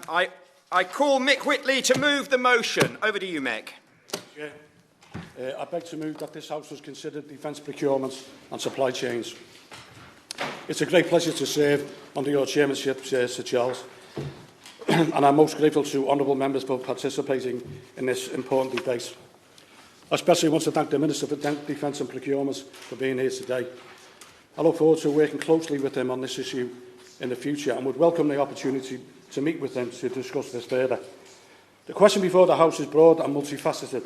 I call Mick Whitley to move the motion. Over to you, Mick. Yeah. I beg to move that this House has considered defence procurement and supply chains. It's a great pleasure to serve under your chairmanship, Sir Charles, and I'm most grateful to honourable members for participating in this important debate. I especially want to thank the Minister for Defence and Procurement for being here today. I look forward to working closely with him on this issue in the future and would welcome the opportunity to meet with him to discuss this further. The question before the House is broad and multifaceted,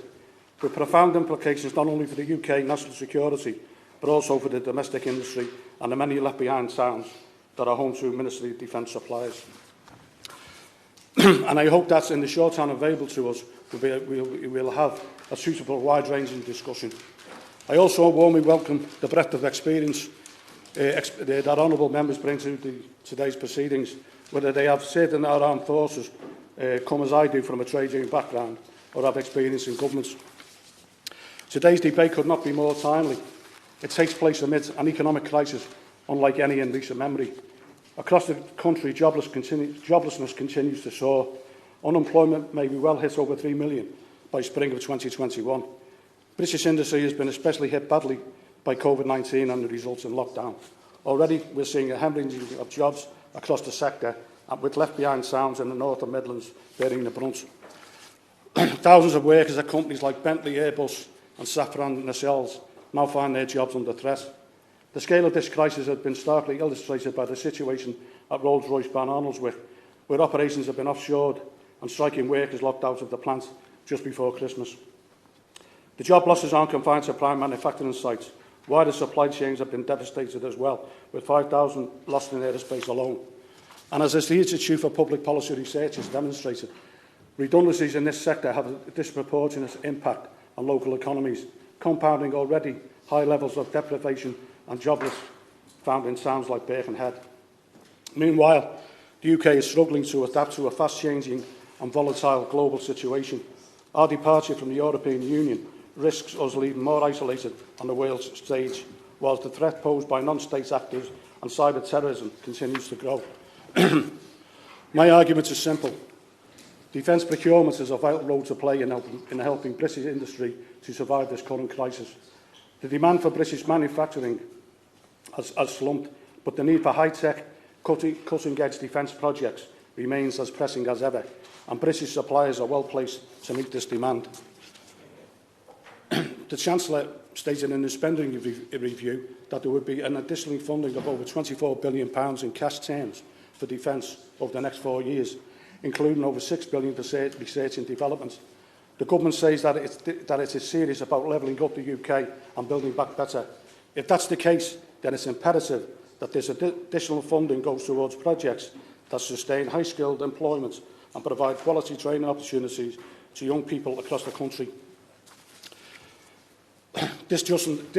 with profound implications not only for the UK national security, but also for the domestic industry and the many left-behind towns that are home to Ministry of Defence suppliers. And I hope that in the short time available to us, we'll have a suitable, wide-ranging discussion. I also warmly welcome the breadth of experience that honourable members bring to today's proceedings, whether they have served in our armed forces, come as I do from a trade union background, or have experience in governments. Today's debate could not be more timely. It takes place amid an economic crisis unlike any in recent memory. Across the country, joblessness continues to soar. Unemployment may be well hit over 3 million by spring of 2021. British industry has been especially hit badly by COVID-19 and the resulting lockdown. Already, we're seeing a hemorrhaging of jobs across the sector, with left-behind towns in the North and Midlands bearing the brunt. Thousands of workers at companies like Bentley, Airbus and Safran Nacelles now find their jobs under threat. The scale of this crisis has been starkly illustrated by the situation at Rolls-Royce Ban Arnoldswick, where operations have been offshored and striking workers locked out of the plant just before Christmas. The job losses aren't confined to prime manufacturing sites. Wider supply chains have been devastated as well, with 5,000 lost in aerospace alone. And as the Institute for Public Policy Research has demonstrated, redundancies in this sector have a disproportionate impact on local economies, compounding already high levels of deprivation and jobless found in towns like Birkenhead. Meanwhile, the UK is struggling to adapt to a fast-changing and volatile global situation. Our departure from the European Union risks us leaving more isolated on the world stage, whilst the threat posed by non-state actors and cyber-terrorism continues to grow. My argument is simple. Defence procurement has a vital role to play in helping British industry to survive this current crisis. The demand for British manufacturing has slumped, but the need for high-tech, cutting-edge defence projects remains as pressing as ever, and British suppliers are well placed to meet this demand. The Chancellor stated in the spending review that there would be an additional funding of over £24 billion in cash terms for defence over the next 4 years, including over £6 billion for research and development. The government says that it is serious about levelling up the UK and building back better. If that's the case, then it's imperative that this additional funding goes towards projects that sustain high-skilled employment and provide quality training opportunities to young people across the country. This isn't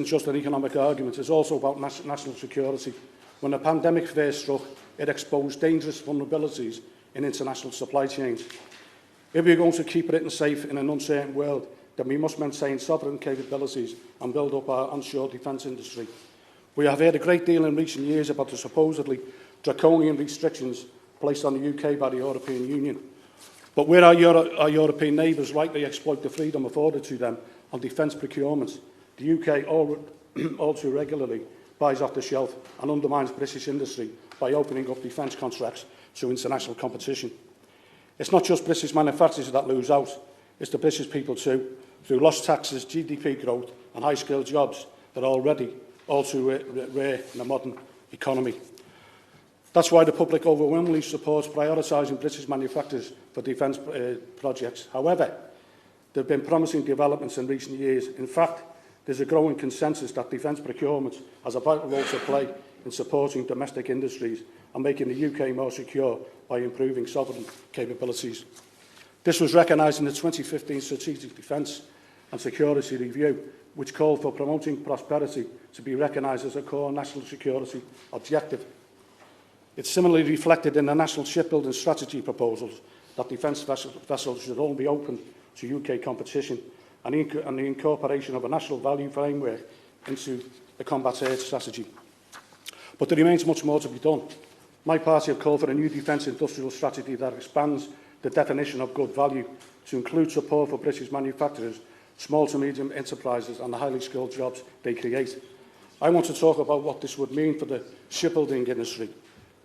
just an economic argument, it's also about national security. When the pandemic first struck, it exposed dangerous vulnerabilities in international supply chains. If we're going to keep Britain safe in an uncertain world, then we must maintain sovereign capabilities and build up our onshore defence industry. We have heard a great deal in recent years about the supposedly draconian restrictions placed on the UK by the European Union. But where our European neighbours rightly exploit the freedom afforded to them on defence procurement, the UK all too regularly buys off the shelf and undermines British industry by opening up defence contracts to international competition. It's not just British manufacturers that lose out, it's the British people too, through lost taxes, GDP growth and high-skilled jobs that are already all too rare in a modern economy. That's why the public overwhelmingly supports prioritising British manufacturers for defence projects. However, there have been promising developments in recent years. In fact, there's a growing consensus that defence procurement has a vital role to play in supporting domestic industries and making the UK more secure by improving sovereign capabilities. This was recognised in the 2015 Strategic Defence and Security Review, which called for promoting prosperity to be recognised as a core national security objective. It's similarly reflected in the National Shipbuilding Strategy proposals that defence vessels should only be open to UK competition and the incorporation of a national value framework into the combat air strategy. But there remains much more to be done. My party have called for a new defence industrial strategy that expands the definition of good value to include support for British manufacturers, small to medium enterprises and the highly skilled jobs they create. I want to talk about what this would mean for the shipbuilding industry.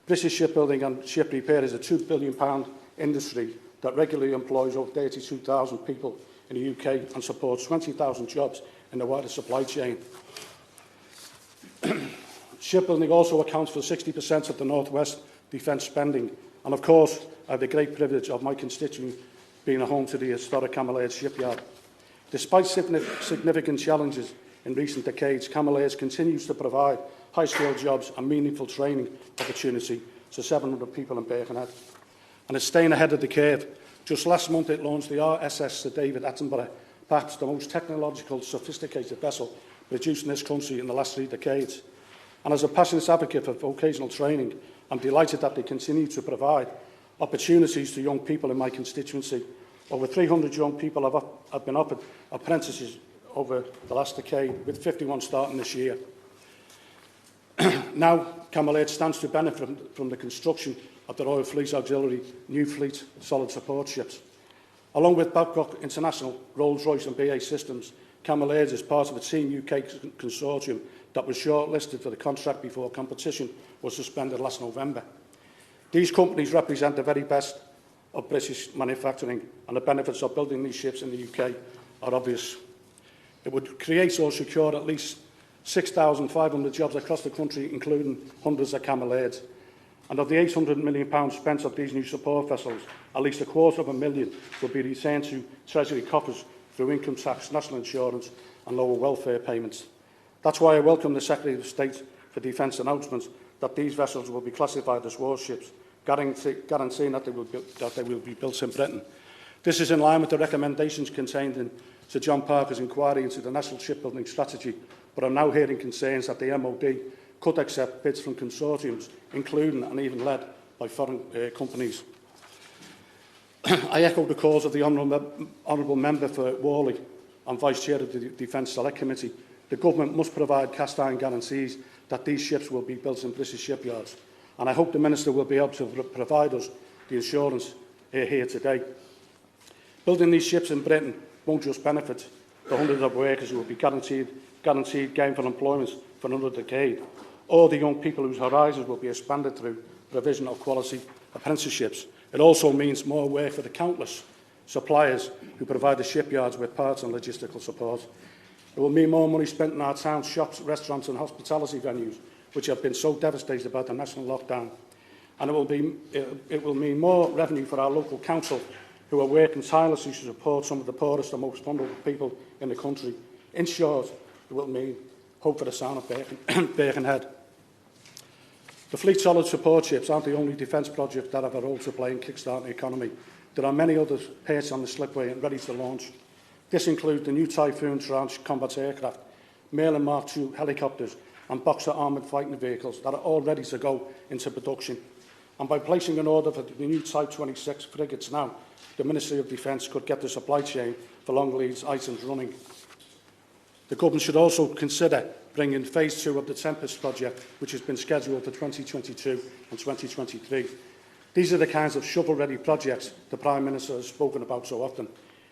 British shipbuilding and ship repair is a £2 billion industry that regularly employs over 32,000 people in the UK and supports 20,000 jobs in the wider supply chain. Shipbuilding also accounts for 60% of the North West defence spending, and of course I have the great privilege of my constituent being a home to the historic Camberlade shipyard. Despite significant challenges in recent decades, Camberlade continues to provide high-skilled jobs and meaningful training opportunity to 700 people in Birkenhead, and it's staying ahead of the curve. Just last month it launched the RSS Sir David Attenborough, perhaps the most technological, sophisticated vessel produced in this country in the last 3 decades. And as a passionate advocate for vocational training, I'm delighted that they continue to provide opportunities to young people in my constituency. Over 300 young people have been offered apprentices over the last decade, with 51 starting this year. Now, Camberlade stands to benefit from the construction of the Royal Fleet Auxiliary new fleet solid support ships. Along with Babcock International, Rolls-Royce and BAE Systems, Camberlade is part of a Team UK consortium that was shortlisted for the contract before competition was suspended last November. These companies represent the very best of British manufacturing, and the benefits of building these ships in the UK are obvious. It would create or secure at least 6,500 jobs across the country, including hundreds at Camberlade. And of the £800 million spent on these new support vessels, at least £250,000 will be returned to Treasury coffers through income tax, national insurance and lower welfare payments. That's why I welcome the Secretary of State for Defence announcement that these vessels will be classified as warships, guaranteeing that they will be built in Britain. This is in line with the recommendations contained in Sir John Parker's inquiry into the National Shipbuilding Strategy, but I'm now hearing concerns that the MOD could accept bids from consortiums, including and even led by foreign companies. I echo the calls of the Honourable Member for Whitley and Vice Chair of the Defence Select Committee. The Government must provide cast-iron guarantees that these ships will be built in British shipyards, and I hope the Minister will be able to provide us the assurance here today. Building these ships in Britain won't just benefit the hundreds of workers who will be guaranteed gainful employment for another decade, or the young people whose horizons will be expanded through provision of quality apprenticeships. It also means more work for the countless suppliers who provide the shipyards with parts and logistical support. It will mean more money spent in our towns, shops, restaurants and hospitality venues, which have been so devastated by the national lockdown. And it will mean more revenue for our local council, who are working tirelessly to support some of the poorest and most vulnerable people in the country. In short, it will mean hope for the sound of Birkenhead. The Fleet Solid Support Ships aren't the only defence project that have a role to play in kickstarting the economy. There are many others perched on the slipway and ready to launch. This includes the new Typhoon tranche combat aircraft, Merlin Mark II helicopters and Boxer armoured fighting vehicles that are all ready to go into production. And by placing an order for the new Type 26 frigates now, the Ministry of Defence could get the supply chain for long lead items running. The Government should also consider bringing Phase 2 of the Tempest project, which has been scheduled for 2022 and 2023. These are the kinds of shovel-ready projects the Prime Minister has spoken about so often.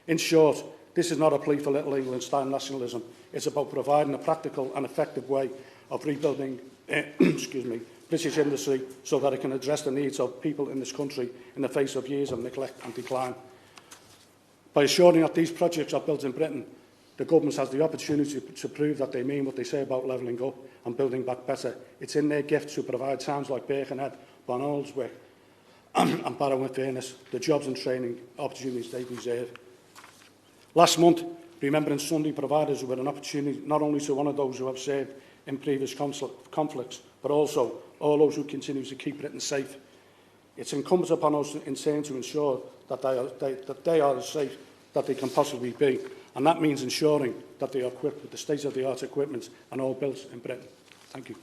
In short, this is not a plea for Little England-style nationalism. It's about providing a practical and effective way of rebuilding British industry so that it can address the needs of people in this country in the face of years of neglect and decline. By assuring that these projects are built in Britain, the Government has the opportunity to prove that they mean what they say about levelling up and building back better. It's in their gift to provide towns like Birkenhead, Barnoldswick and Barrow-in-Furness the jobs and training opportunities they deserve. Last month, Remembrance Sunday provided us with an opportunity not only to honour those who have served in previous conflicts, but also all those who continue to keep Britain safe. It's incumbent upon us in turn to ensure that they are as safe that they can possibly be, and that means ensuring that they are equipped with the state-of-the-art equipment and all built in Britain. Thank you.